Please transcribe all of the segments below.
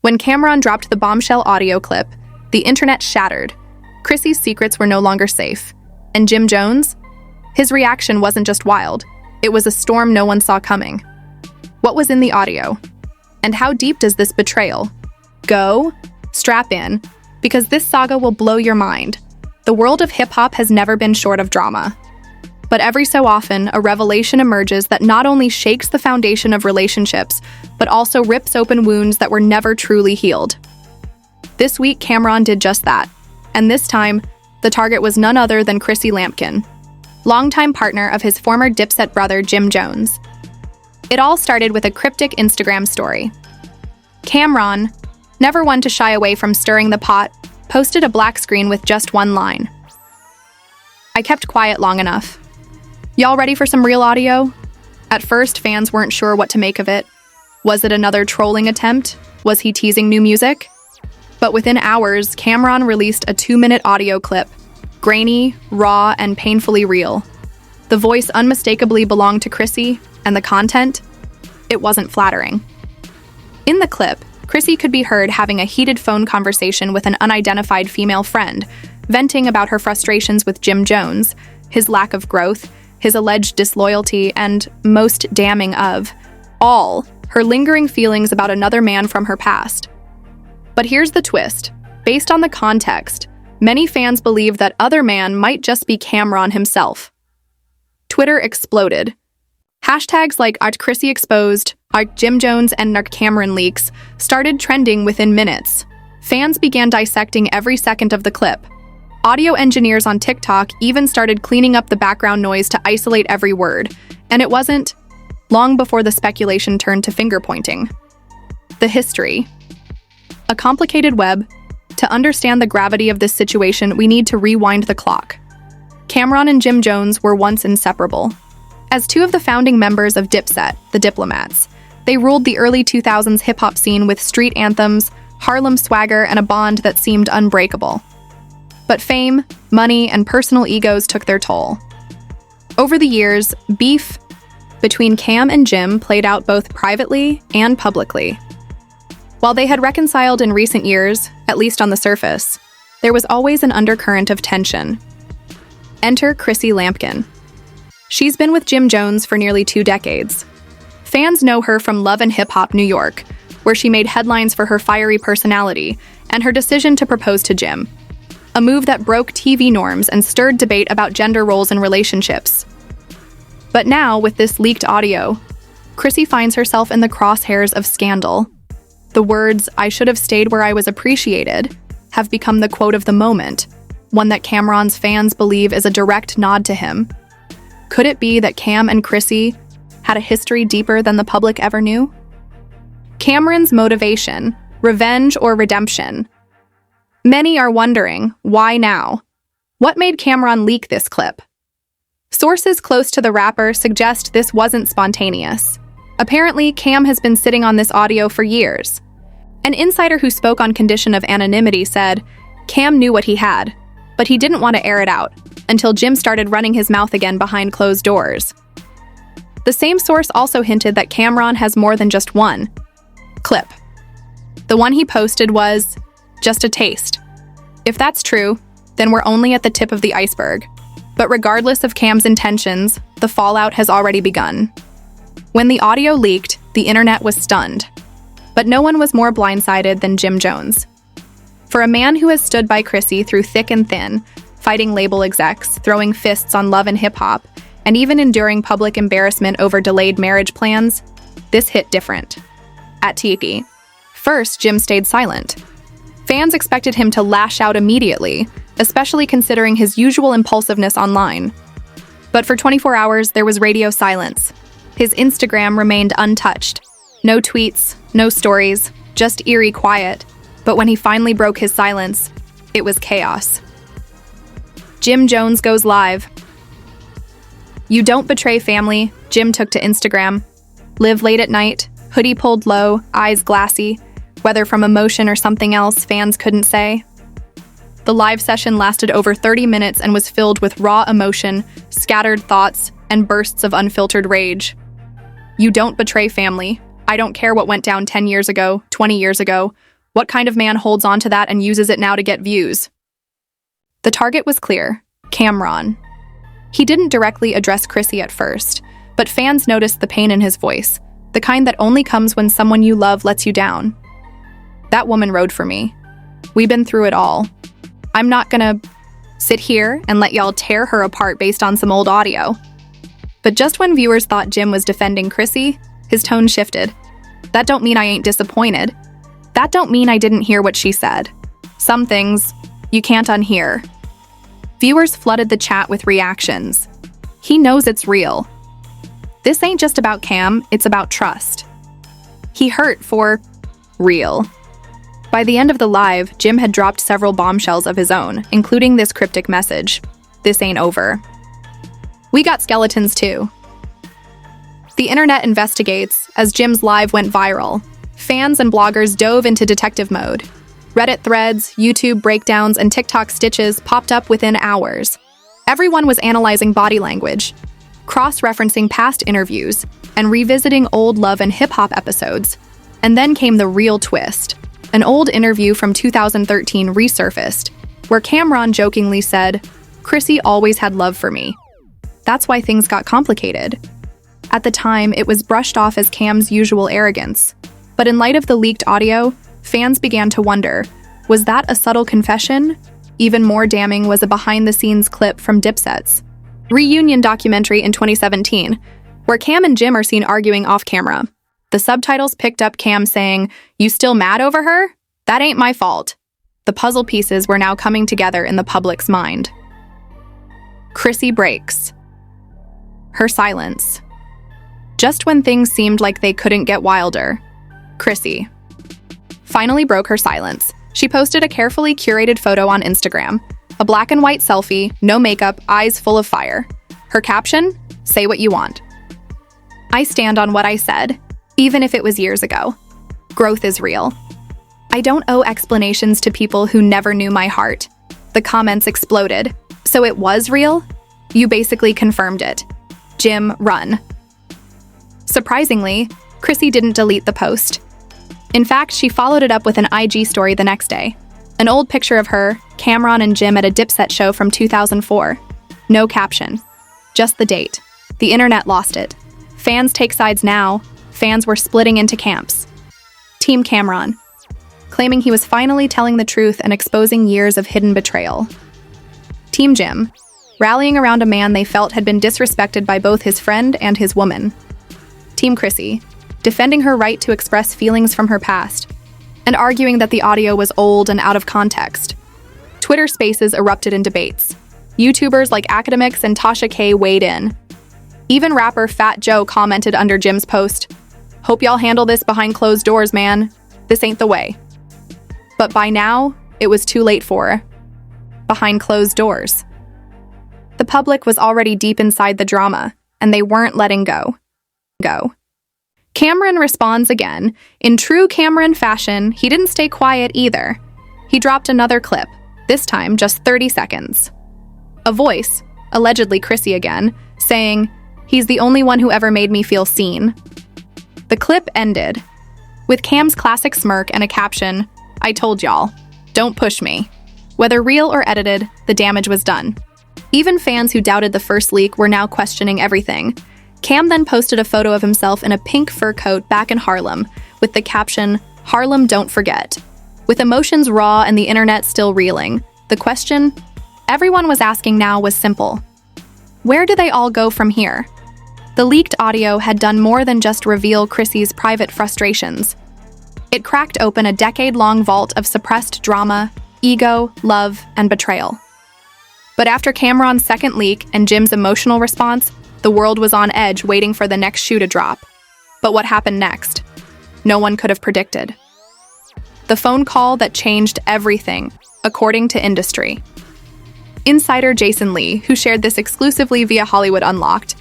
When Camron dropped the bombshell audio clip, the internet shattered. Chrissy's secrets were no longer safe. And Jim Jones? His reaction wasn't just wild. It was a storm no one saw coming. What was in the audio? And how deep does this betrayal go? Strap in, because this saga will blow your mind. The world of hip-hop has never been short of drama. But every so often, a revelation emerges that not only shakes the foundation of relationships, but also rips open wounds that were never truly healed. This week, Camron did just that. And this time, the target was none other than Chrissy Lampkin, longtime partner of his former Dipset brother Jim Jones. It all started with a cryptic Instagram story. Camron, never one to shy away from stirring the pot, posted a black screen with just one line. I kept quiet long enough. Y'all ready for some real audio? At first, fans weren't sure what to make of it. Was it another trolling attempt? Was he teasing new music? But within hours, Camron released a 2-minute audio clip, grainy, raw, and painfully real. The voice unmistakably belonged to Chrissy, and the content? It wasn't flattering. In the clip, Chrissy could be heard having a heated phone conversation with an unidentified female friend, venting about her frustrations with Jim Jones, his lack of growth, his alleged disloyalty, and, most damning of all, her lingering feelings about another man from her past. But here's the twist. Based on the context, many fans believe that other man might just be Camron himself. Twitter exploded. Hashtags like @ChrissyExposed, @JimJones, and @Camron leaks started trending within minutes. Fans began dissecting every second of the clip. Audio engineers on TikTok even started cleaning up the background noise to isolate every word, and it wasn't long before the speculation turned to finger-pointing. The history. A complicated web. To understand the gravity of this situation, we need to rewind the clock. Camron and Jim Jones were once inseparable. As two of the founding members of Dipset, the Diplomats, they ruled the early 2000s hip-hop scene with street anthems, Harlem swagger, and a bond that seemed unbreakable. But fame, money, and personal egos took their toll. Over the years, beef between Cam and Jim played out both privately and publicly. While they had reconciled in recent years, at least on the surface, there was always an undercurrent of tension. Enter Chrissy Lampkin. She's been with Jim Jones for nearly 2 decades. Fans know her from Love and Hip Hop New York, where she made headlines for her fiery personality and her decision to propose to Jim. A move that broke TV norms and stirred debate about gender roles in relationships. But now, with this leaked audio, Chrissy finds herself in the crosshairs of scandal. The words, "I should have stayed where I was appreciated," have become the quote of the moment, one that Camron's fans believe is a direct nod to him. Could it be that Cam and Chrissy had a history deeper than the public ever knew? Cameron's motivation, revenge or redemption? Many are wondering, why now? What made Camron leak this clip? Sources close to the rapper suggest this wasn't spontaneous. Apparently, Cam has been sitting on this audio for years. An insider who spoke on condition of anonymity said, Cam knew what he had, but he didn't want to air it out until Jim started running his mouth again behind closed doors. The same source also hinted that Camron has more than just one clip. The one he posted was just a taste. If that's true, then we're only at the tip of the iceberg. But regardless of Cam's intentions, the fallout has already begun. When the audio leaked, the internet was stunned. But no one was more blindsided than Jim Jones. For a man who has stood by Chrissy through thick and thin, fighting label execs, throwing fists on Love and Hip Hop, and even enduring public embarrassment over delayed marriage plans, this hit different. At TV, first, Jim stayed silent. Fans expected him to lash out immediately, especially considering his usual impulsiveness online. But for 24 hours, there was radio silence. His Instagram remained untouched. No tweets, no stories, just eerie quiet. But when he finally broke his silence, it was chaos. Jim Jones goes live. "You don't betray family," Jim took to Instagram. Live late at night, hoodie pulled low, eyes glassy. Whether from emotion or something else, fans couldn't say. The live session lasted over 30 minutes and was filled with raw emotion, scattered thoughts, and bursts of unfiltered rage. "You don't betray family. I don't care what went down 10 years ago, 20 years ago. What kind of man holds on to that and uses it now to get views? The target was clear: Camron. He didn't directly address Chrissy at first, but fans noticed the pain in his voice, the kind that only comes when someone you love lets you down. That woman rode for me. We've been through it all. I'm not gonna sit here and let y'all tear her apart based on some old audio. But just when viewers thought Jim was defending Chrissy, his tone shifted. That don't mean I ain't disappointed. That don't mean I didn't hear what she said. Some things you can't unhear. Viewers flooded the chat with reactions. He knows it's real. This ain't just about Cam, it's about trust. He hurt for real. By the end of the live, Jim had dropped several bombshells of his own, including this cryptic message: "This ain't over." We got skeletons too. The internet investigates as Jim's live went viral. Fans and bloggers dove into detective mode. Reddit threads, YouTube breakdowns, and TikTok stitches popped up within hours. Everyone was analyzing body language, cross-referencing past interviews, and revisiting old Love and Hip Hop episodes. And then came the real twist. An old interview from 2013 resurfaced, where Camron jokingly said, "Chrissy always had love for me." That's why things got complicated. At the time, it was brushed off as Cam's usual arrogance. But in light of the leaked audio, fans began to wonder, was that a subtle confession? Even more damning was a behind-the-scenes clip from Dipset's reunion documentary in 2017, where Cam and Jim are seen arguing off camera. The subtitles picked up Cam saying, "You still mad over her? That ain't my fault." The puzzle pieces were now coming together in the public's mind. Chrissy breaks. Her silence. Just when things seemed like they couldn't get wilder, Chrissy finally broke her silence. She posted a carefully curated photo on Instagram, a black and white selfie, no makeup, eyes full of fire. Her caption, "Say what you want. I stand on what I said, even if it was years ago. Growth is real. I don't owe explanations to people who never knew my heart." The comments exploded. "So it was real? You basically confirmed it. Jim, run." Surprisingly, Chrissy didn't delete the post. In fact, she followed it up with an IG story the next day. An old picture of her, Camron, and Jim at a Dipset show from 2004. No caption. Just the date. The internet lost it. Fans take sides now. Fans were splitting into camps. Team Camron, claiming he was finally telling the truth and exposing years of hidden betrayal. Team Jim, rallying around a man they felt had been disrespected by both his friend and his woman. Team Chrissy, defending her right to express feelings from her past, and arguing that the audio was old and out of context. Twitter spaces erupted in debates. YouTubers like Academics and Tasha K weighed in. Even rapper Fat Joe commented under Jim's post, "Hope y'all handle this behind closed doors, man. This ain't the way." But by now, it was too late for behind closed doors. The public was already deep inside the drama, and they weren't letting go. Camron responds again. In true Camron fashion, he didn't stay quiet either. He dropped another clip, this time just 30 seconds. A voice, allegedly Chrissy again, saying, "He's the only one who ever made me feel seen." The clip ended with Cam's classic smirk and a caption, "I told y'all, don't push me." Whether real or edited, the damage was done. Even fans who doubted the first leak were now questioning everything. Cam then posted a photo of himself in a pink fur coat back in Harlem, with the caption, "Harlem, don't forget." With emotions raw and the internet still reeling, the question everyone was asking now was simple. Where do they all go from here? The leaked audio had done more than just reveal Chrissy's private frustrations. It cracked open a decade-long vault of suppressed drama, ego, love, and betrayal. But after Camron's second leak and Jim's emotional response, the world was on edge waiting for the next shoe to drop. But what happened next? No one could have predicted. The phone call that changed everything, according to industry. Insider Jason Lee, who shared this exclusively via Hollywood Unlocked,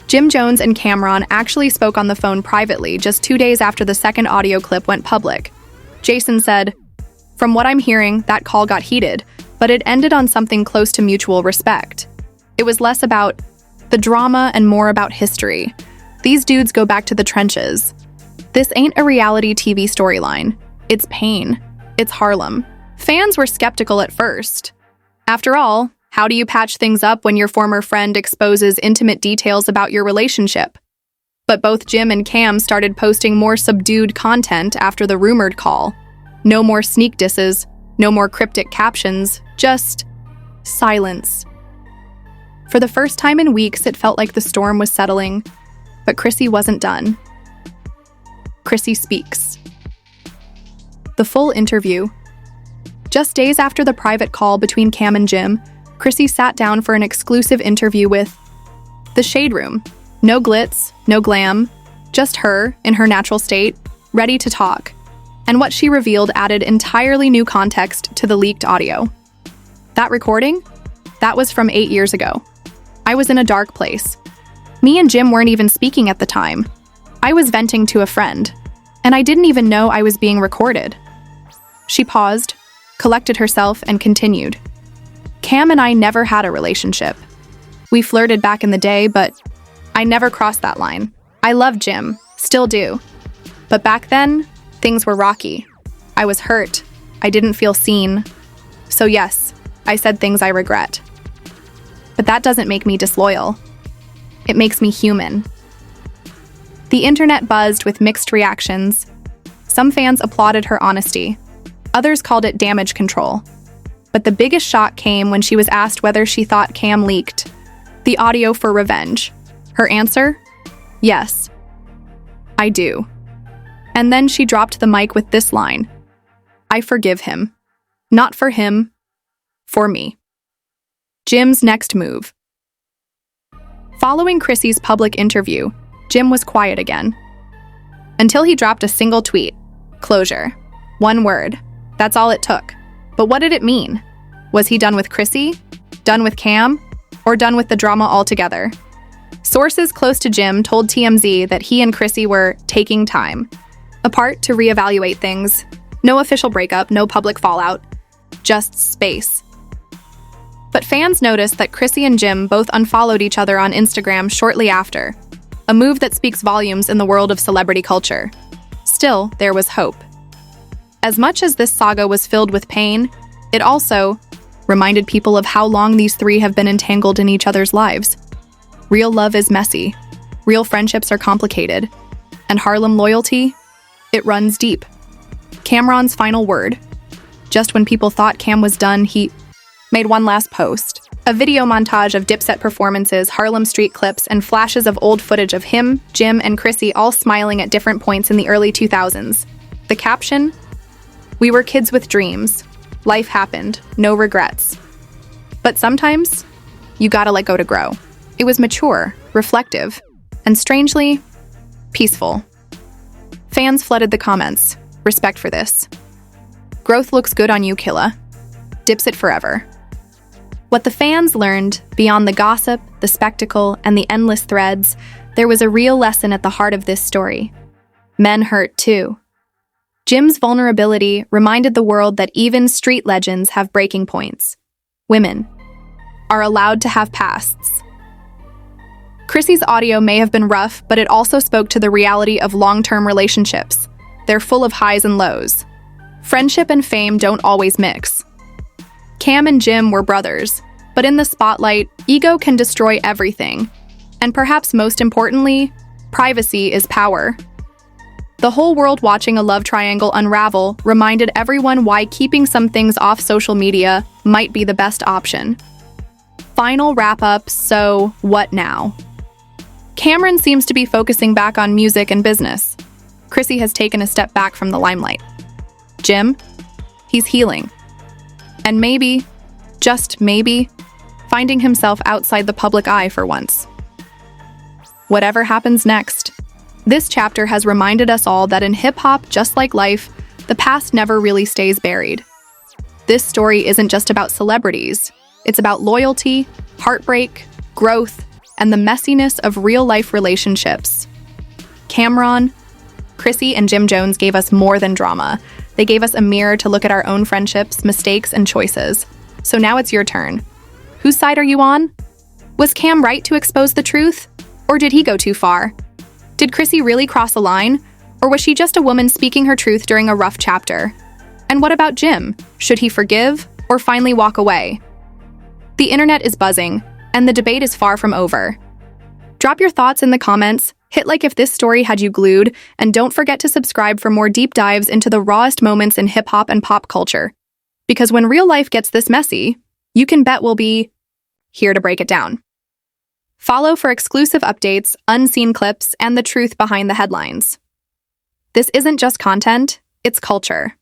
Jim Jones and Camron actually spoke on the phone privately just 2 days after the second audio clip went public. Jason said, "From what I'm hearing, that call got heated, but it ended on something close to mutual respect. It was less about the drama and more about history. These dudes go back to the trenches. This ain't a reality TV storyline. It's pain. It's Harlem. Fans were skeptical at first. After all, how do you patch things up when your former friend exposes intimate details about your relationship? But both Jim and Cam started posting more subdued content after the rumored call. No more sneak disses, no more cryptic captions, just silence. For the first time in weeks, it felt like the storm was settling, but Chrissy wasn't done. Chrissy speaks. The full interview. Just days after the private call between Cam and Jim, Chrissy sat down for an exclusive interview with The Shade Room. No glitz, no glam, just her, in her natural state, ready to talk. And what she revealed added entirely new context to the leaked audio. That recording? That was from 8 years ago. I was in a dark place. Me and Jim weren't even speaking at the time. I was venting to a friend, and I didn't even know I was being recorded. She paused, collected herself, and continued. Cam and I never had a relationship. We flirted back in the day, but I never crossed that line. I love Jim, still do. But back then, things were rocky. I was hurt. I didn't feel seen. So yes, I said things I regret. But that doesn't make me disloyal. It makes me human. The internet buzzed with mixed reactions. Some fans applauded her honesty. Others called it damage control. But the biggest shock came when she was asked whether she thought Cam leaked the audio for revenge. Her answer? Yes. I do. And then she dropped the mic with this line. I forgive him. Not for him, for me. Jim's next move. Following Chrissy's public interview, Jim was quiet again. Until he dropped a single tweet. Closure. One word. That's all it took. But what did it mean? Was he done with Chrissy? Done with Cam? Or done with the drama altogether? Sources close to Jim told TMZ that he and Chrissy were taking time apart to reevaluate things. No official breakup, no public fallout, just space. But fans noticed that Chrissy and Jim both unfollowed each other on Instagram shortly after, a move that speaks volumes in the world of celebrity culture. Still, there was hope. As much as this saga was filled with pain, it also reminded people of how long these three have been entangled in each other's lives. Real love is messy, real friendships are complicated, and Harlem loyalty, it runs deep. Camron's final word. Just when people thought Cam was done, he made one last post. A video montage of Dipset performances, Harlem Street clips, and flashes of old footage of him, Jim, and Chrissy all smiling at different points in the early 2000s. The caption? We were kids with dreams. Life happened. No regrets. But sometimes, you gotta let go to grow. It was mature, reflective, and strangely, peaceful. Fans flooded the comments. Respect for this. Growth looks good on you, Killa. Dipset forever. What the fans learned, beyond the gossip, the spectacle, and the endless threads, there was a real lesson at the heart of this story. Men hurt too. Jim's vulnerability reminded the world that even street legends have breaking points. Women are allowed to have pasts. Chrissy's audio may have been rough, but it also spoke to the reality of long-term relationships. They're full of highs and lows. Friendship and fame don't always mix. Cam and Jim were brothers, but in the spotlight, ego can destroy everything. And perhaps most importantly, privacy is power. The whole world watching a love triangle unravel reminded everyone why keeping some things off social media might be the best option. Final wrap-up, so what now? Camron seems to be focusing back on music and business. Chrissy has taken a step back from the limelight. Jim? He's healing. And maybe, just maybe, finding himself outside the public eye for once. Whatever happens next, this chapter has reminded us all that in hip-hop, just like life, the past never really stays buried. This story isn't just about celebrities. It's about loyalty, heartbreak, growth, and the messiness of real-life relationships. Camron, Chrissy, and Jim Jones gave us more than drama. They gave us a mirror to look at our own friendships, mistakes, and choices. So now it's your turn. Whose side are you on? Was Cam right to expose the truth? Or did he go too far? Did Chrissy really cross a line? Or was she just a woman speaking her truth during a rough chapter? And And what about Jim? Should he forgive or finally walk away? The internet is buzzing, and the debate is far from over. Drop your thoughts in the comments, hit like if this story had you glued, and don't forget to subscribe for more deep dives into the rawest moments in hip-hop and pop culture. Because when real life gets this messy, you can bet we'll be here to break it down. Follow for exclusive updates, unseen clips, and the truth behind the headlines. This isn't just content, it's culture.